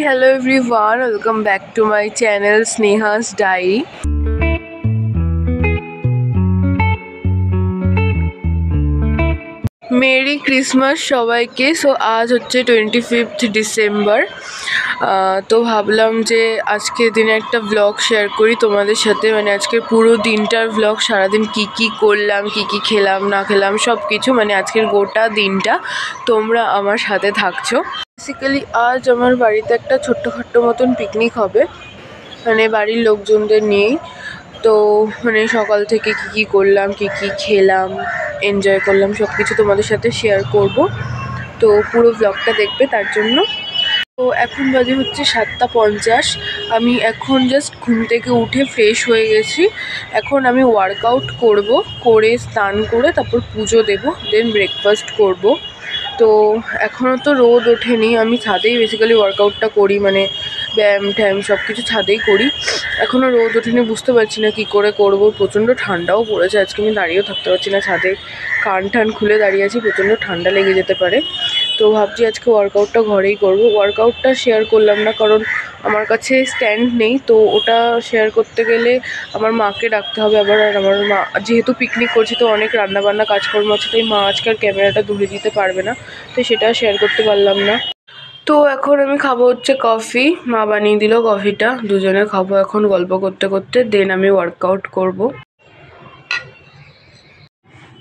hello everyone, welcome back to my channel Sneha's Diary. Merry Christmas সবাইকে। So আজ হচ্ছে 25th December. তো ভাবলাম যে আজকের দিনে একটা ব্লগ শেয়ার করি তোমাদের সাথে, মানে আজকের পুরো দিনটার ব্লগ, সারাদিন কি করলাম, কি খেলাম না খেলাম সব কিছু, মানে আজকের গোটা দিনটা তোমরা আমার সাথে থাকছো। বেসিক্যালি আজ আমার বাড়িতে একটা ছোট্টখাট্টো মতন পিকনিক হবে, মানে বাড়ির লোকজনদের নিয়েই। তো মানে সকাল থেকে কি করলাম, কি খেলাম, এনজয় করলাম, সব কিছু তোমাদের সাথে শেয়ার করব। তো পুরো ব্লগটা দেখবে তার জন্য। তো এখন বাজে হচ্ছে 7:50। আমি এখন জাস্ট ঘুম থেকে উঠে ফ্রেশ হয়ে গেছি। এখন আমি ওয়ার্কআউট করে স্নান করে তারপর পুজো দেব, দেন ব্রেকফাস্ট করব। তো এখনও তো রোদ ওঠেনি, আমি ছাদেই বেসিক্যালি ওয়ার্কআউটটা করি, মানে ব্যায়াম ট্যায়াম সব কিছু ছাদেই করি। এখনও রোদ ওঠেনি, বুঝতে পারছি না কী করে করব। প্রচণ্ড ঠান্ডাও পড়েছে আজকে, আমি দাঁড়িয়েও থাকতে পারছি না ছাদে, কান খুলে দাঁড়িয়ে আছি, প্রচণ্ড ঠান্ডা লেগে যেতে পারে। তো ভাবছি আজকে ওয়ার্কআউটটা ঘরেই করব। ওয়ার্কআউটটা শেয়ার করলাম না কারণ আমার কাছে স্ট্যান্ড নেই, তো ওটা শেয়ার করতে গেলে আমার মাকে ডাকতে হবে আবার। আর আমার মা যেহেতু পিকনিক করছি, তো অনেক রান্নাবান্না কাজকর্ম আছে, তাই মা আজকে আর ক্যামেরাটা ধরে দিতে পারবে না, তো সেটা শেয়ার করতে পারলাম না। তো এখন আমি খাবো হচ্ছে কফি, মা বানিয়ে দিল কফিটা, দুজনে খাবো এখন গল্প করতে করতে, দেন আমি ওয়ার্কআউট করব।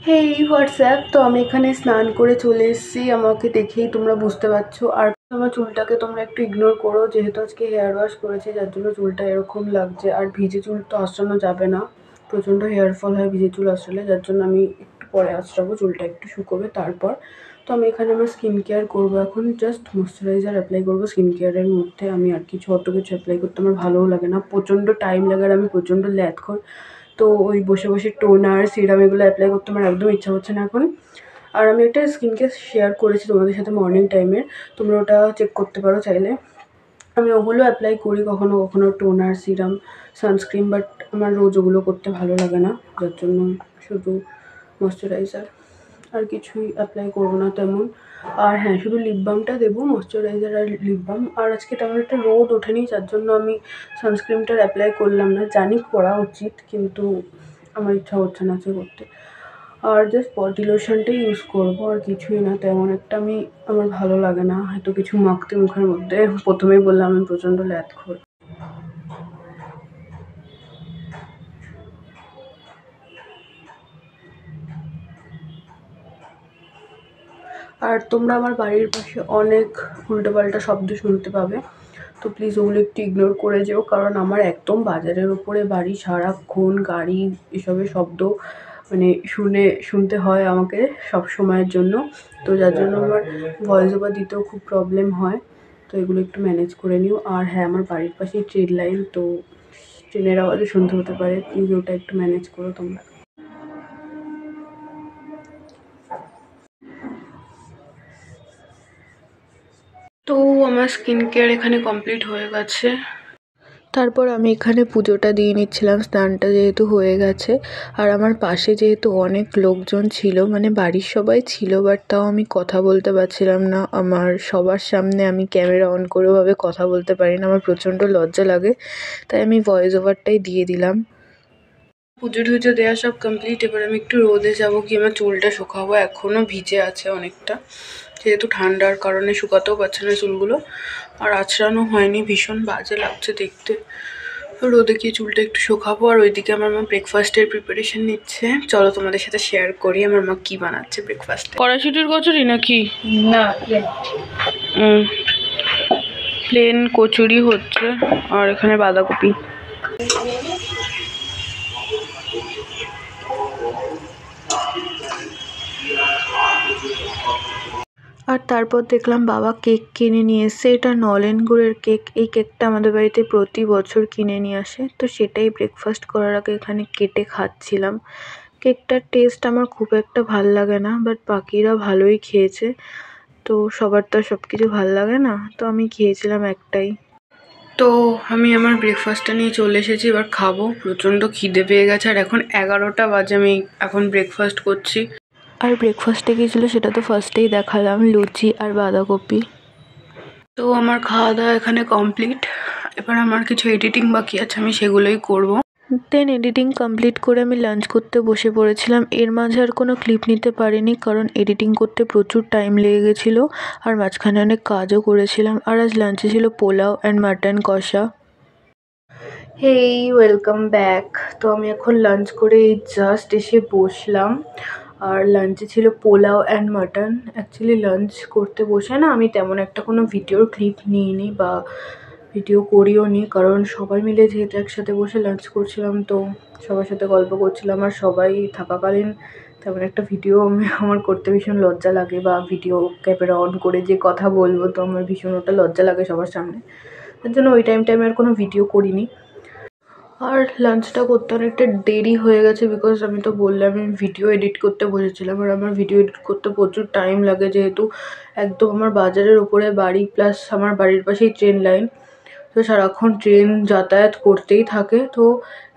হেই হোয়াটসঅ্যাপ। তো আমি এখানে স্নান করে চলে এসেছি, আমাকে দেখেই তোমরা বুঝতে পারছো। আর আমার চুলটাকে তোমরা একটু ইগনোর করো, যেহেতু আজকে হেয়ার ওয়াশ করেছি যার জন্য চুলটা এরকম লাগছে। আর ভিজে চুল তো আঁচড়ানো যাবে না, প্রচণ্ড হেয়ার ফল হয় ভিজে চুল আঁচড়ালে, যার জন্য আমি একটু পরে আঁচড়াবো, চুলটা একটু শুকোবে তারপর। তো আমি এখানে আমার স্কিন কেয়ার করবো এখন, জাস্ট ময়শ্চারাইজার অ্যাপ্লাই করবো স্কিন কেয়ারের মধ্যে। আমি আর কিছু অত কিছু অ্যাপ্লাই করতে আমার ভালোও লাগে না, প্রচণ্ড টাইম লাগে, আর আমি প্রচণ্ড ল্যাথখোর। তো ওই বসে বসে টোনার সিরাম এগুলো অ্যাপ্লাই করতে আমার একদম ইচ্ছা হচ্ছে না এখন। আর আমি একটা স্কিন কেয়ার শেয়ার করেছি তোমাদের সাথে মর্নিং টাইমের, তোমরা ওটা চেক করতে পারো চাইলে। আমি ওগুলো অ্যাপ্লাই করি কখনো কখনো, টোনার সিরাম সানস্ক্রিন, বাট আমার রোজ ওগুলো করতে ভালো লাগে না, যার জন্য শুধু ময়শ্চারাইজার, আর কিছুই অ্যাপ্লাই করবো না তেমন। আর হ্যাঁ, শুধু লিপ বামটা দেবো, ময়শ্চারাইজার আর লিপ বাম। আর আজকে তেমন একটা রোদ ওঠেনি, যার জন্য আমি সানস্ক্রিনটার অ্যাপ্লাই করলাম না। জানি করা উচিত, কিন্তু আমার ইচ্ছা হচ্ছে না যে করতে। আর জাস্ট বডি লোশনটাই ইউজ করবো, আর কিছুই না তেমন একটা। আমার ভালো লাগে না হয়তো কিছু মাখতে মুখের মধ্যে। প্রথমেই বললাম আমি প্রচণ্ড ল্যাথখোর। আর তোমরা আমার বাড়ির পাশে অনেক উল্টোপাল্টা শব্দ শুনতে পাবে, তো প্লিজ ওগুলো একটু ইগনোর করে যেও, কারণ আমার একদম বাজারের ওপরে বাড়ি, সারাক্ষণ গাড়ি এসবের শব্দ মানে শুনতে হয় আমাকে সব সময়ের জন্য। তো যার জন্য আমার ভয়েস ওভার দিতেও খুব প্রবলেম হয়, তো এগুলো একটু ম্যানেজ করে নিও। আর হ্যাঁ, আমার বাড়ির পাশেই ট্রেন লাইন, তো ট্রেনের আওয়াজও শুনতে হতে পারে, প্লিজ ওটা একটু ম্যানেজ করো তোমরা। তো আমার স্কিন কেয়ার এখানে কমপ্লিট হয়ে গেছে। তারপর আমি এখানে পুজোটা দিয়ে নিচ্ছিলাম, স্নানটা যেহেতু হয়ে গেছে। আর আমার পাশে যেহেতু অনেক লোকজন ছিল, মানে বাড়ির সবাই ছিল, বাট তাও আমি কথা বলতে পারছিলাম না। আমার সবার সামনে আমি ক্যামেরা অন করে ওভাবে কথা বলতে পারি না, আমার প্রচণ্ড লজ্জা লাগে, তাই আমি ভয়েস ওভারটাই দিয়ে দিলাম। পুজো টুজো দেওয়া সব কমপ্লিট। এবার আমি একটু রোদে যাবো, কি আমার চুলটা শুকাবো, এখনও ভিজে আছে অনেকটা, যেহেতু ঠান্ডার কারণে শুকাতেও পারছে না চুলগুলো, আর আঁচড়ানো হয়নি, ভীষণ বাজে লাগছে দেখতে। রোদে গিয়ে চুলটা একটু শুকাবো। আর ওইদিকে আমার মা ব্রেকফাস্টের প্রিপারেশন নিচ্ছে, চলো তোমাদের সাথে শেয়ার করি আমার মা কি বানাচ্ছে ব্রেকফাস্টে। কড়াইশুটির কচুরি নাকি? না, প্লেন কচুরি হচ্ছে, আর এখানে বাঁধাকপি। আর তারপর দেখলাম বাবা কেক কিনে নিয়ে এসছে, এটা নলেন গুড়ের কেক। এই কেকটা আমাদের বাড়িতে প্রতি বছর কিনে নিয়ে আসে, তো সেটাই ব্রেকফাস্ট করার আগে এখানে কেটে খাচ্ছিলাম। কেকটার টেস্ট আমার খুব একটা ভাল লাগে না, বাট বাকিরা ভালোই খেয়েছে, তো সবার তো সব কিছু ভাল লাগে না, তো আমি খেয়েছিলাম একটাই। তো আমি আমার ব্রেকফাস্টটা নিয়ে চলে এসেছি, এবার খাবো, প্রচণ্ড খিদে পেয়ে গেছে। আর এখন 11টা বাজে, আমি এখন ব্রেকফাস্ট করছি। আর ব্রেকফাস্টে কী ছিল সেটা তো ফার্স্টেই দেখালাম, লুচি আর বাঁধাকপি। তো আমার খাওয়া দাওয়া এখানে কমপ্লিট। এবার আমার কিছু এডিটিং বাকি আছে, আমি সেগুলোই করব। দেন এডিটিং কমপ্লিট করে আমি লাঞ্চ করতে বসে পড়েছিলাম। এর মাঝে আর কোনো ক্লিপ নিতে পারিনি, কারণ এডিটিং করতে প্রচুর টাইম লেগে গেছিলো আর মাঝখানে অনেক কাজও করেছিলাম। আর আজ লাঞ্চে ছিল পোলাও অ্যান্ড মাটন কষা। হেই, ওয়েলকাম ব্যাক। তো আমি এখন লাঞ্চ করে জাস্ট এসে বসলাম। আর লাঞ্চে ছিল pulao and mutton. Actually lunch করতে বসে না আমি তেমন একটা কোনো ভিডিওর ক্লিপ নিইনি বা ভিডিও করিও নি, কারণ সবাই মিলে যেহেতু একসাথে বসে লাঞ্চ করছিলাম, তো সবার সাথে গল্প করছিলাম। আর সবাই থাকাকালীন তেমন একটা ভিডিও আমার করতে ভীষণ লজ্জা লাগে, বা ভিডিও ক্যামেরা অন করে যে কথা বলবো, তো আমার ভীষণ ওটা লজ্জা লাগে সবার সামনে। তার জন্য ওই টাইমে আর কোনো ভিডিও করিনি। আর লাঞ্চটা করতে অনেকটা দেরি হয়ে গেছে, বিকজ আমি তো বললাম আমি ভিডিও এডিট করতে বসেছিলাম। আর আমার ভিডিও এডিট করতে প্রচুর টাইম লাগে, যেহেতু একদম আমার বাজারের ওপরে বাড়ি, প্লাস আমার বাড়ির পাশেই ট্রেন লাইন। তো সারাক্ষণ ট্রেন যাতায়াত করতেই থাকে, তো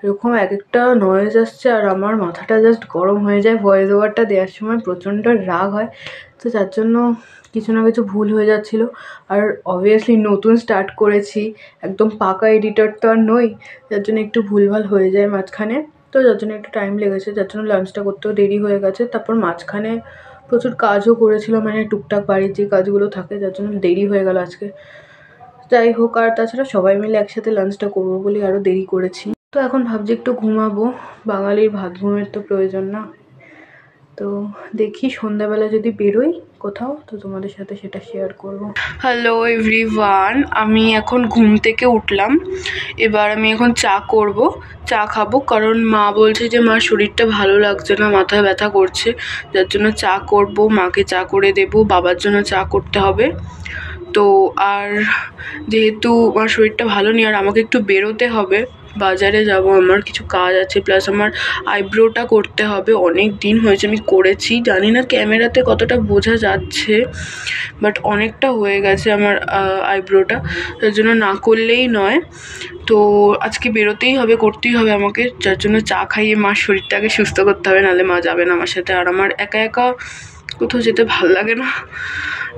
এরকম এক একটা নয়েজ আসছে আর আমার মাথাটা জাস্ট গরম হয়ে যায়। ভয়েস ওভারটা দেওয়ার সময় প্রচণ্ড রাগ হয়, তো যার জন্য কিছু না কিছু ভুল হয়ে যাচ্ছিলো। আর অবভিয়াসলি নতুন স্টার্ট করেছি, একদম পাকা এডিটর তো আর নই, যার জন্য একটু ভুলভাল হয়ে যায় মাঝখানে। তো যার জন্য একটু টাইম লেগেছে, যার জন্য লাঞ্চটা করতেও দেরি হয়ে গেছে। তারপর মাঝখানে প্রচুর কাজও করেছিল, মানে টুকটাক বাড়ির যে কাজগুলো থাকে, যার জন্য দেরি হয়ে গেল আজকে। যাই হোক, আর তাছাড়া সবাই মিলে একসাথে লাঞ্চটা করবো বলে আরও দেরি করেছি। তো এখন ভাবছি একটু ঘুমাবো, বাঙালির ভাত ঘুমের তো প্রয়োজন না। তো দেখি সন্ধ্যাবেলা যদি বেরোই কোথাও, তো তোমাদের সাথে সেটা শেয়ার করব। হ্যালো এভরিওয়ান, আমি এখন ঘুম থেকে উঠলাম। এবার আমি এখন চা করব, চা খাবো, কারণ মা বলছে যে মার শরীরটা ভালো লাগছে না, মাথা ব্যথা করছে, যার জন্য চা করব। মাকে চা করে দেব, বাবার জন্য চা করতে হবে। তো আর যেহেতু আমার শরীরটা ভালো নেই আর আমাকে একটু বেরোতে হবে, বাজারে যাব, আমার কিছু কাজ আছে, প্লাস আমার আইব্রোটা করতে হবে। অনেক দিন হয়েছে আমি করেছি, জানি না ক্যামেরাতে কতটা বোঝা যাচ্ছে, বাট অনেকটা হয়ে গেছে আমার আইব্রোটা, তার জন্য না করলেই নয়। তো আজকে বেরোতেই হবে, করতেই হবে আমাকে, যার জন্য চা খাইয়ে মার শরীরটাকে সুস্থ করতে হবে, নাহলে মা যাবে না আমার সাথে। আর আমার একা একা কোথাও যেতে ভাল লাগে না।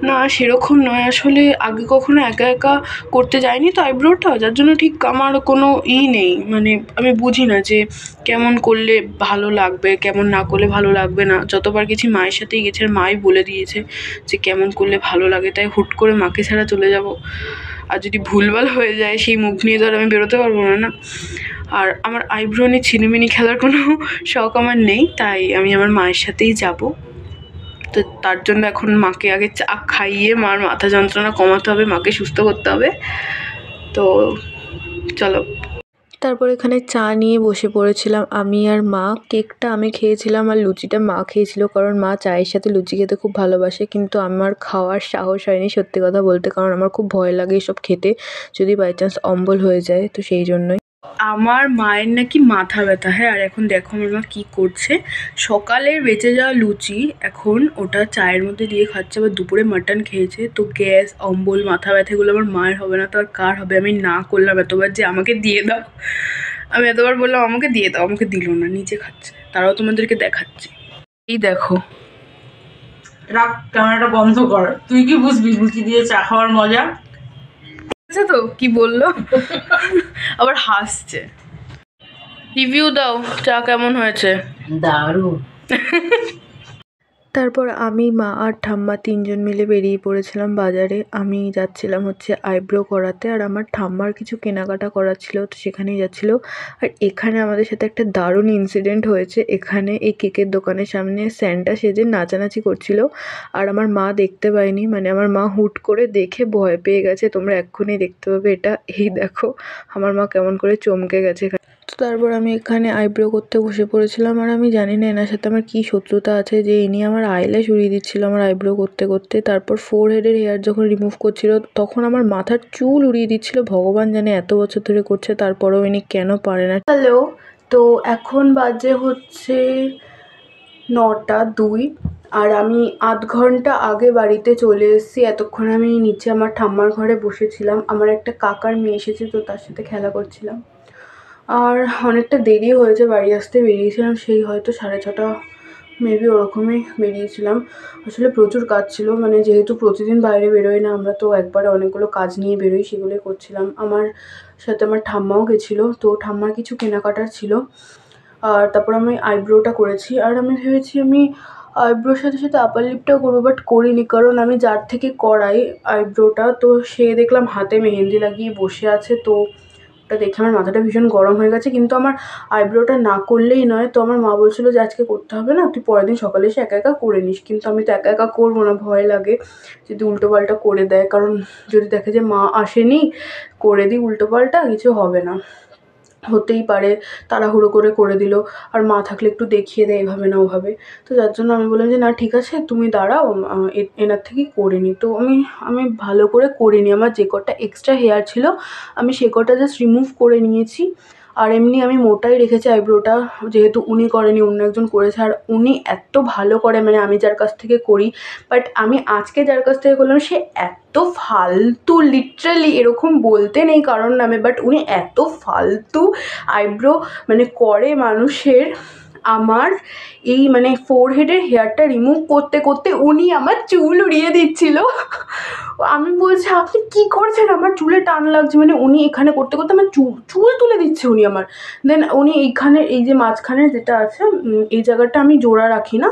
না সেরকম নয়, আসলে আগে কখনো একা একা করতে যাইনি তো আইব্রোটা, যার জন্য ঠিক আমার কোনো নেই, মানে আমি বুঝি না যে কেমন করলে ভালো লাগবে, কেমন না করলে ভালো লাগবে না। যতবার গেছি মায়ের সাথেই গেছে, আর মাই বলে দিয়েছে যে কেমন করলে ভালো লাগে, তাই হুট করে মাকে ছাড়া চলে যাব। আর যদি ভুলভাল হয়ে যায় সেই মুখ নিয়ে তো আর আমি বেরোতে পারবো না না। আর আমার আইব্রো নিয়ে ছিনিমিনি খেলার কোনো শখ আমার নেই, তাই আমি আমার মায়ের সাথেই যাব। তো তার জন্য এখন মাকে আগে চা খাইয়ে মার মাথা যন্ত্রণা কমাতে হবে, মাকে সুস্থ করতে হবে। তো চলো। তারপর এখানে চা নিয়ে বসে পড়েছিলাম আমি আর মা। কেকটা আমি খেয়েছিলাম আর লুচিটা মা খেয়েছিল, কারণ মা চায়ের সাথে লুচি খেতে খুব ভালোবাসে, কিন্তু আমার খাওয়ার সাহস হয়নি সত্যি কথা বলতে, কারণ আমার খুব ভয় লাগে এসব খেতে, যদি বাই চান্স অম্বল হয়ে যায়, তো সেই জন্যই। আমার মায়ের নাকি মাথা ব্যথা, হ্যাঁ। আর এখন দেখো আমার মা কী করছে, সকালের বেঁচে যাওয়া লুচি এখন ওটা চায়ের মধ্যে দিয়ে খাচ্ছে, আবার দুপুরে মাটন খেয়েছে। তো গ্যাস, অম্বল, মাথা ব্যথাগুলো আমার মায়ের হবে না তো আর কার হবে? আমি না করলাম এতবার যে আমাকে দিয়ে দাও, আমি এতবার বললাম আমাকে দিয়ে দাও, আমাকে দিল না, নিজে খাচ্ছে। তারাও তোমাদেরকে দেখাচ্ছি, এই দেখো। রাখ, ক্যামেরাটা বন্ধ কর। তুই কি বুঝবি লুচি দিয়ে চা খাওয়ার মজা? তো কি বললো আবার হাসছে। রিভিউ দাও, চা কেমন হয়েছে? দারুণ। তারপর আমি, মা আর ঠাম্মা তিনজন মিলে বেরিয়ে পড়েছিলাম বাজারে। আমি যাচ্ছিলাম হচ্ছে আইব্রো করাতে, আর আমার ঠাম্মার কিছু কেনাকাটা করার ছিল, তো সেখানেই যাচ্ছিলো। আর এখানে আমাদের সাথে একটা দারুণ ইনসিডেন্ট হয়েছে। এখানে এই কেকের দোকানের সামনে স্যান্টা সেজে নাচানাচি করছিল, আর আমার মা দেখতে পায়নি, মানে আমার মা হুট করে দেখে ভয় পেয়ে গেছে। তোমরা এক্ষুনি দেখতে পাবে এটা, এই দেখো আমার মা কেমন করে চমকে গেছে। তো তারপর আমি এখানে আইব্রো করতে বসে পড়েছিলাম, আর আমি জানি না এনার সাথে আমার কী শত্রুতা আছে যে ইনি আমার আইল্যাশ উড়িয়ে দিচ্ছিল আমার আইব্রো করতে করতে। তারপর ফোরহেডের হেয়ার যখন রিমুভ করছিল তখন আমার মাথার চুল উড়িয়ে দিচ্ছিল। ভগবান জানে এত বছর ধরে করছে, তারপরেও ইনি কেন পারে না। হ্যালো, তো এখন বাজে হচ্ছে 9:02, আর আমি আধ ঘন্টা আগে বাড়িতে চলে এসেছি। এতক্ষণ আমি নিচে আমার ঠাম্মার ঘরে বসেছিলাম, আমার একটা কাকার মেয়ে এসেছে, তো তার সাথে খেলা করছিলাম। আর অনেকটা দেরি হয়েছে বাড়ি আসতে, বেরিয়েছিলাম সেই হয়তো 6:30 মেবি ওরকমই বেরিয়েছিলাম। আসলে প্রচুর কাজ ছিল, মানে যেহেতু প্রতিদিন বাইরে বেরোই না আমরা, তো একবারে অনেকগুলো কাজ নিয়ে বেরোই, সেগুলোই করছিলাম। আমার সাথে আমার ঠাম্মাও গেছিলো, তো ঠাম্মার কিছু কেনাকাটার ছিল। আর তারপর আমি আইব্রোটা করেছি, আর আমি ভেবেছি আমি আইব্রোর সাথে সাথে আপার লিপটাও করবো, বাট করিনি, কারণ আমি যার থেকে করাই আইব্রোটা, তো সে দেখলাম হাতে মেহেন্দি লাগিয়ে বসে আছে, তো ওটা দেখে আমার মাথাটা ভীষণ গরম হয়ে গেছে। কিন্তু আমার আইব্রোটা না করলেই নয়, তো আমার মা বলছিল যে আজকে করতে হবে না, তুই পরের দিন সকালে এসে একা একা করে নিস। কিন্তু আমি তো একা একা করবো না, ভয় লাগে যদি উল্টোপাল্টা করে দেয়, কারণ যদি দেখে যে মা আসেনি করে দিই উল্টোপাল্টা, কিছু হবে না, হতেই পারে তাড়াহুড়ো করে দিল, আর মা থাকলে একটু দেখিয়ে দেয় এভাবে না ওভাবে। তো যার জন্য আমি বললাম যে না ঠিক আছে তুমি দাঁড়াও, এনার থেকেই করে নিই। তো আমি ভালো করে করিনি, আমার যে কটা এক্সট্রা হেয়ার ছিল আমি সে কটা জাস্ট রিমুভ করে নিয়েছি। আর এমনি আমি মোটাই রেখেছি আইব্রোটা, যেহেতু উনি করেনি, অন্য একজন করেছে, আর উনি এত ভালো করে, মানে আমি যার কাছ থেকে করি, বাট আমি আজকে যার কাছ থেকে করলাম সে এত ফালতু, লিটারালি এরকম বলতে নেই কারণ নামে, বাট উনি এত ফালতু আইব্রো মানে করে মানুষের। আমার এই মানে ফোরহেডের হেয়ারটা রিমুভ করতে করতে উনি আমার চুল উড়িয়ে দিচ্ছিল। আমি বলছি আপনি কি করছেন, আমার চুলে টান লাগছে, মানে উনি এখানে করতে করতে আমার চুল তুলে দিচ্ছে উনি আমার। দেন উনি এইখানে এই যে মাঝখানে যেটা আছে এই জায়গাটা আমি জোড়া রাখি না,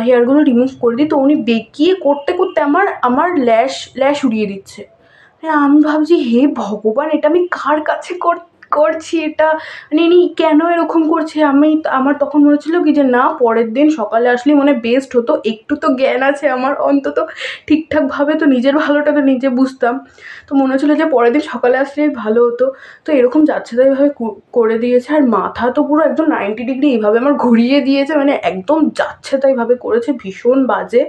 হেয়ারগুলো রিমুভ করে দিই, তো উনি বেঁকিয়ে করতে করতে আমার ল্যাশ উড়িয়ে দিচ্ছে। হ্যাঁ, আমি ভাবছি হে ভগবান, এটা আমি কার কাছে করছি, এটা মানে ইনি কেন এরকম করছে। আমার তখন মনে হচ্ছিলো কি যে না, পরের দিন সকালে আসলে মনে বেস্ট হতো, একটু তো জ্ঞান আছে আমার অন্তত, ঠিকঠাকভাবে তো নিজের ভালোটা তো নিজে বুঝতাম। তো মনে হচ্ছিলো যে পরের দিন সকালে আসলেই ভালো হতো। তো এরকম যাচ্ছে তাই ভাবে করে দিয়েছে, আর মাথা তো পুরো একদম 90 ডিগ্রি এইভাবে আমার ঘুরিয়ে দিয়েছে, মানে একদম যাচ্ছে তাই ভাবে করেছে, ভীষণ বাজে।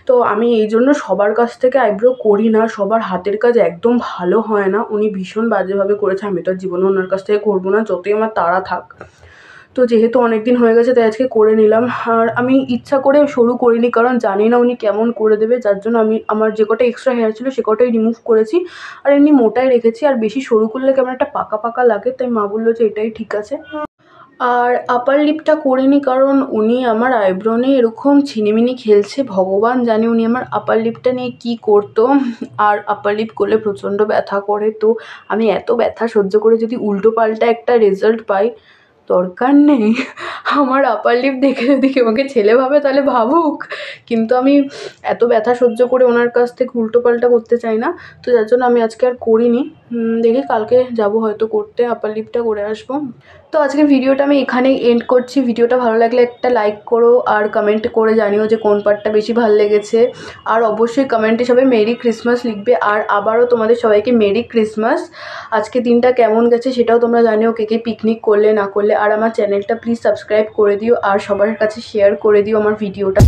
তো আমি এই জন্য সবার কাছ থেকে আইব্রো করি না, সবার হাতের কাজ একদম ভালো হয় না, উনি ভীষণ বাজেভাবে করেছে, আমি তো আর জীবনে ওনার কাছ থেকে করবো না, যতই আমার তাড়া থাক। তো যেহেতু অনেক দিন হয়ে গেছে তাই আজকে করে নিলাম। আর আমি ইচ্ছা করে সরু করিনি, কারণ জানি না উনি কেমন করে দেবে, যার জন্য আমি আমার যে কটা এক্সট্রা হেয়ার ছিল সে কটাই রিমুভ করেছি, আর এমনি মোটাই রেখেছি। আর বেশি সরু করলে কেমন একটা পাকা পাকা লাগে, তাই মা বললো যে এটাই ঠিক আছে। আর আপার লিপটা করিনি কারণ উনি আমার আইব্রো নিয়ে এরকম ছিনিমিনি খেলছে, ভগবান জানে উনি আমার আপার লিপটা নিয়ে কি করতো। আর আপার লিপ করলে প্রচণ্ড ব্যথা করে, তো আমি এত ব্যথা সহ্য করে যদি উল্টো পাল্টা একটা রেজাল্ট পাই, দরকার নেই। আমার আপার লিপ দেখে যদি কেউ আমাকে ছেলে ভাবে তাহলে ভাবুক, কিন্তু আমি এত ব্যথা সহ্য করে ওনার কাছ থেকে উল্টো পাল্টা করতে চাই না। তো যার জন্য আমি আজকে আর করিনি, দেখি কালকে যাব হয়তো করতে, আপার লিপটা করে আসবো। তো আজকে ভিডিওটা আমি এখানেই এন্ড করছি। ভিডিওটা ভালো লাগলে একটা লাইক করো, আর কমেন্ট করে জানিও যে কোন পার্টটা বেশি ভালো লেগেছে। আর অবশ্যই কমেন্টে সবাই মেরি ক্রিসমাস লিখবে, আর আবারও তোমাদের সবাইকে মেরি ক্রিসমাস। আজকে দিনটা কেমন গেছে সেটাও তোমরা জানিও, কে কে পিকনিক করলে না করলে। আর আমার চ্যানেলটা প্লিজ সাবস্ক্রাইব করে দিও, আর সবার কাছে শেয়ার করে দিও আমার ভিডিওটা।